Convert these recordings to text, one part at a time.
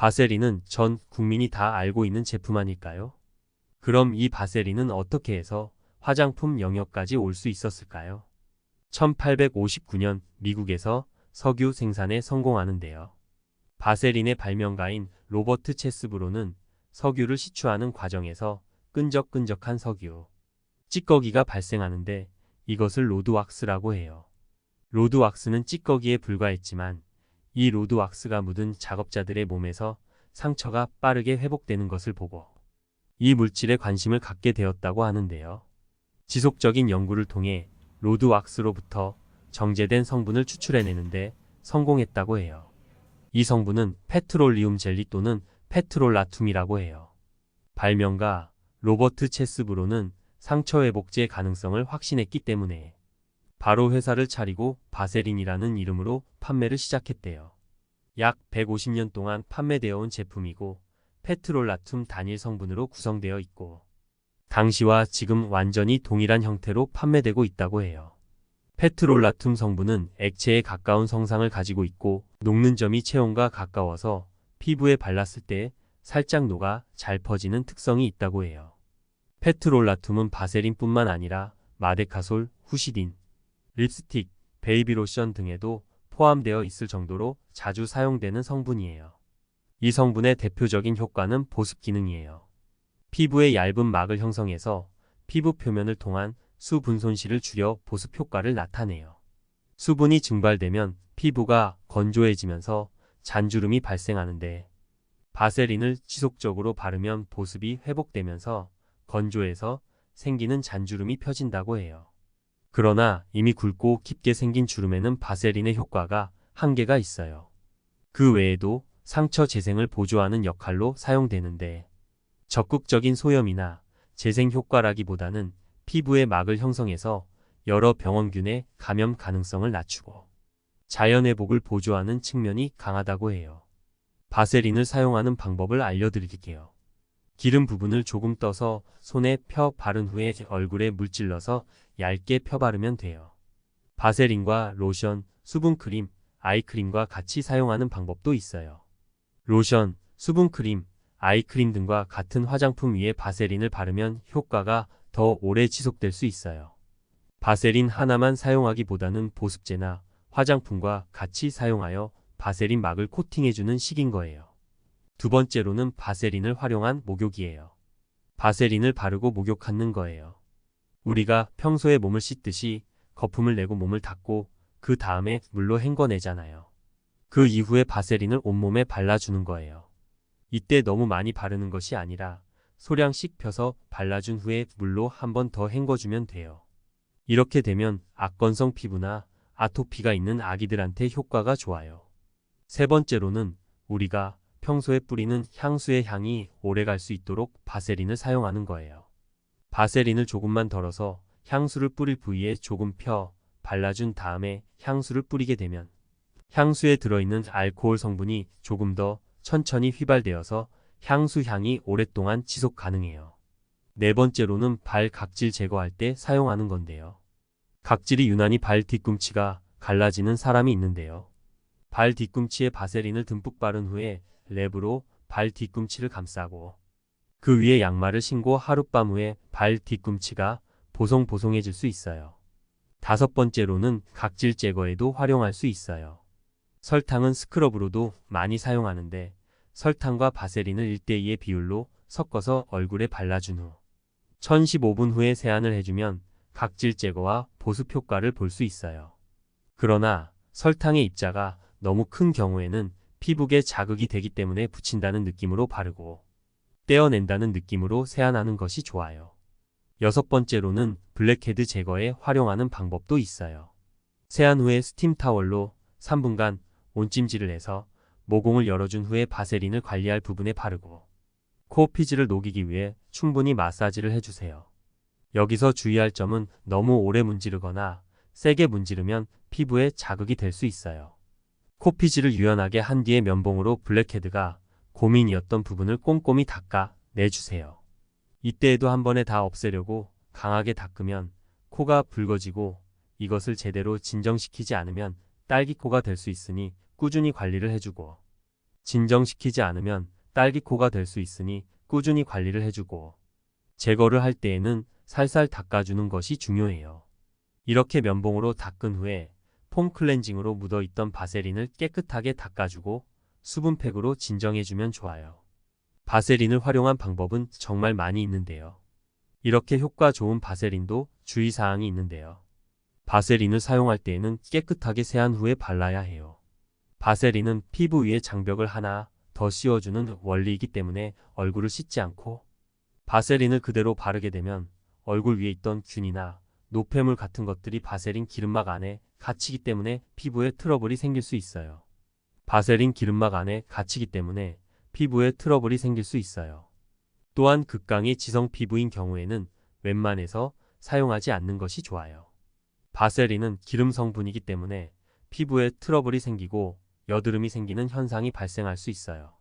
바세린은 전 국민이 다 알고 있는 제품 아닐까요? 그럼 이 바세린은 어떻게 해서 화장품 영역까지 올 수 있었을까요? 1859년 미국에서 석유 생산에 성공하는데요. 바세린의 발명가인 로버트 체스브로는 석유를 시추하는 과정에서 끈적끈적한 석유, 찌꺼기가 발생하는데 이것을 로드왁스라고 해요. 로드왁스는 찌꺼기에 불과했지만 이 로드왁스가 묻은 작업자들의 몸에서 상처가 빠르게 회복되는 것을 보고 이 물질에 관심을 갖게 되었다고 하는데요. 지속적인 연구를 통해 로드왁스로부터 정제된 성분을 추출해내는데 성공했다고 해요. 이 성분은 페트롤리움 젤리 또는 페트롤라툼이라고 해요. 발명가 로버트 체스브로는 상처 회복제 가능성을 확신했기 때문에 바로 회사를 차리고 바세린이라는 이름으로 판매를 시작했대요. 약 150년 동안 판매되어 온 제품이고 페트롤라툼 단일 성분으로 구성되어 있고 당시와 지금 완전히 동일한 형태로 판매되고 있다고 해요. 페트롤라툼 성분은 액체에 가까운 성상을 가지고 있고 녹는 점이 체온과 가까워서 피부에 발랐을 때 살짝 녹아 잘 퍼지는 특성이 있다고 해요. 페트롤라툼은 바세린뿐만 아니라 마데카솔, 후시딘, 립스틱, 베이비로션 등에도 포함되어 있을 정도로 자주 사용되는 성분이에요. 이 성분의 대표적인 효과는 보습 기능이에요. 피부의 얇은 막을 형성해서 피부 표면을 통한 수 분손실을 줄여 보습 효과를 나타내요. 수분이 증발되면 피부가 건조해지면서 잔주름이 발생하는데 바세린을 지속적으로 바르면 보습이 회복되면서 건조해서 생기는 잔주름이 펴진다고 해요. 그러나 이미 굵고 깊게 생긴 주름에는 바세린의 효과가 한계가 있어요. 그 외에도 상처 재생을 보조하는 역할로 사용되는데 적극적인 소염이나 재생 효과라기보다는 피부의 막을 형성해서 여러 병원균의 감염 가능성을 낮추고 자연 회복을 보조하는 측면이 강하다고 해요. 바세린을 사용하는 방법을 알려드릴게요. 기름 부분을 조금 떠서 손에 펴 바른 후에 얼굴에 물질러서 얇게 펴 바르면 돼요. 바세린과 로션, 수분크림, 아이크림과 같이 사용하는 방법도 있어요. 로션, 수분크림, 아이크림 등과 같은 화장품 위에 바세린을 바르면 효과가 더 오래 지속될 수 있어요. 바세린 하나만 사용하기보다는 보습제나 화장품과 같이 사용하여 바세린 막을 코팅해주는 식인 거예요. 두 번째로는 바세린을 활용한 목욕이에요. 바세린을 바르고 목욕하는 거예요. 우리가 평소에 몸을 씻듯이 거품을 내고 몸을 닦고 그 다음에 물로 헹궈내잖아요. 그 이후에 바세린을 온몸에 발라주는 거예요. 이때 너무 많이 바르는 것이 아니라 소량씩 펴서 발라준 후에 물로 한 번 더 헹궈주면 돼요. 이렇게 되면 악건성 피부나 아토피가 있는 아기들한테 효과가 좋아요. 세 번째로는 우리가 평소에 뿌리는 향수의 향이 오래 갈 수 있도록 바세린을 사용하는 거예요. 바세린을 조금만 덜어서 향수를 뿌릴 부위에 조금 펴 발라준 다음에 향수를 뿌리게 되면 향수에 들어있는 알코올 성분이 조금 더 천천히 휘발되어서 향수 향이 오랫동안 지속 가능해요. 네 번째로는 발 각질 제거할 때 사용하는 건데요. 각질이 유난히 발 뒤꿈치가 갈라지는 사람이 있는데요. 발 뒤꿈치에 바세린을 듬뿍 바른 후에 랩으로 발 뒤꿈치를 감싸고 그 위에 양말을 신고 하룻밤 후에 발 뒤꿈치가 보송보송해질 수 있어요. 다섯 번째로는 각질 제거에도 활용할 수 있어요. 설탕은 스크럽으로도 많이 사용하는데 설탕과 바세린을 1:2의 비율로 섞어서 얼굴에 발라준 후 1015분 후에 세안을 해주면 각질 제거와 보습 효과를 볼 수 있어요. 그러나 설탕의 입자가 너무 큰 경우에는 피부에 자극이 되기 때문에 붙인다는 느낌으로 바르고 떼어낸다는 느낌으로 세안하는 것이 좋아요. 여섯 번째로는 블랙헤드 제거에 활용하는 방법도 있어요. 세안 후에 스팀 타월로 3분간 온찜질을 해서 모공을 열어준 후에 바세린을 관리할 부분에 바르고 코 피지를 녹이기 위해 충분히 마사지를 해주세요. 여기서 주의할 점은 너무 오래 문지르거나 세게 문지르면 피부에 자극이 될 수 있어요. 코 피지를 유연하게 한 뒤에 면봉으로 블랙헤드가 고민이었던 부분을 꼼꼼히 닦아 내주세요. 이때에도 한 번에 다 없애려고 강하게 닦으면 코가 붉어지고 이것을 제대로 진정시키지 않으면 딸기코가 될 수 있으니 꾸준히 관리를 해주고 진정시키지 않으면 딸기코가 될 수 있으니 꾸준히 관리를 해주고 제거를 할 때에는 살살 닦아주는 것이 중요해요. 이렇게 면봉으로 닦은 후에 폼 클렌징으로 묻어있던 바세린을 깨끗하게 닦아주고 수분팩으로 진정해주면 좋아요. 바세린을 활용한 방법은 정말 많이 있는데요. 이렇게 효과 좋은 바세린도 주의사항이 있는데요. 바세린을 사용할 때에는 깨끗하게 세안 후에 발라야 해요. 바세린은 피부 위에 장벽을 하나 더 씌워주는 원리이기 때문에 얼굴을 씻지 않고 바세린을 그대로 바르게 되면 얼굴 위에 있던 균이나 노폐물 같은 것들이 바세린 기름막 안에 갇히기 때문에 피부에 트러블이 생길 수 있어요. 바세린 기름막 안에 갇히기 때문에 피부에 트러블이 생길 수 있어요. 또한 극강의 지성 피부인 경우에는 웬만해서 사용하지 않는 것이 좋아요. 바세린은 기름 성분이기 때문에 피부에 트러블이 생기고 여드름이 생기는 현상이 발생할 수 있어요.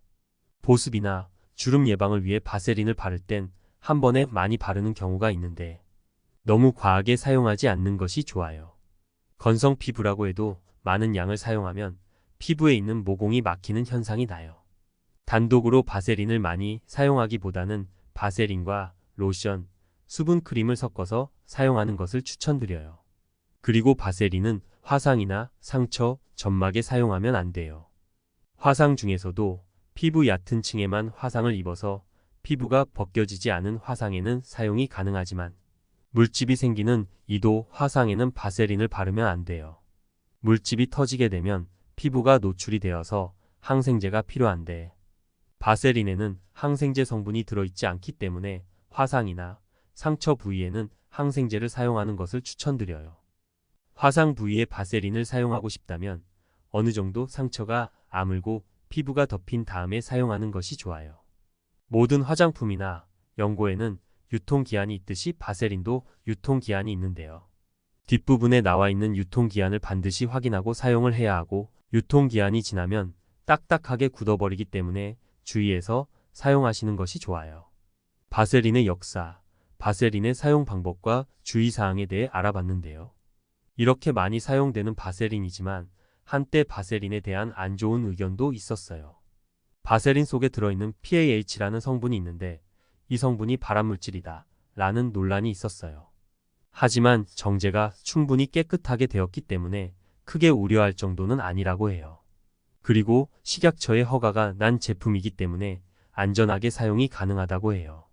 보습이나 주름 예방을 위해 바세린을 바를 땐 한 번에 많이 바르는 경우가 있는데 너무 과하게 사용하지 않는 것이 좋아요. 건성 피부라고 해도 많은 양을 사용하면 피부에 있는 모공이 막히는 현상이 나요. 단독으로 바세린을 많이 사용하기보다는 바세린과 로션, 수분 크림을 섞어서 사용하는 것을 추천드려요. 그리고 바세린은 화상이나 상처, 점막에 사용하면 안 돼요. 화상 중에서도 피부 얕은 층에만 화상을 입어서 피부가 벗겨지지 않은 화상에는 사용이 가능하지만 물집이 생기는 2도 화상에는 바세린을 바르면 안 돼요. 물집이 터지게 되면 피부가 노출이 되어서 항생제가 필요한데 바세린에는 항생제 성분이 들어있지 않기 때문에 화상이나 상처 부위에는 항생제를 사용하는 것을 추천드려요. 화상 부위에 바세린을 사용하고 싶다면 어느 정도 상처가 아물고 피부가 덮인 다음에 사용하는 것이 좋아요. 모든 화장품이나 연고에는 유통기한이 있듯이 바세린도 유통기한이 있는데요. 뒷부분에 나와 있는 유통기한을 반드시 확인하고 사용을 해야 하고 유통기한이 지나면 딱딱하게 굳어버리기 때문에 주의해서 사용하시는 것이 좋아요. 바세린의 역사, 바세린의 사용 방법과 주의사항에 대해 알아봤는데요. 이렇게 많이 사용되는 바세린이지만 한때 바세린에 대한 안 좋은 의견도 있었어요. 바세린 속에 들어있는 PAH라는 성분이 있는데 이 성분이 발암물질이다 라는 논란이 있었어요. 하지만 정제가 충분히 깨끗하게 되었기 때문에 크게 우려할 정도는 아니라고 해요. 그리고 식약처의 허가가 난 제품이기 때문에 안전하게 사용이 가능하다고 해요.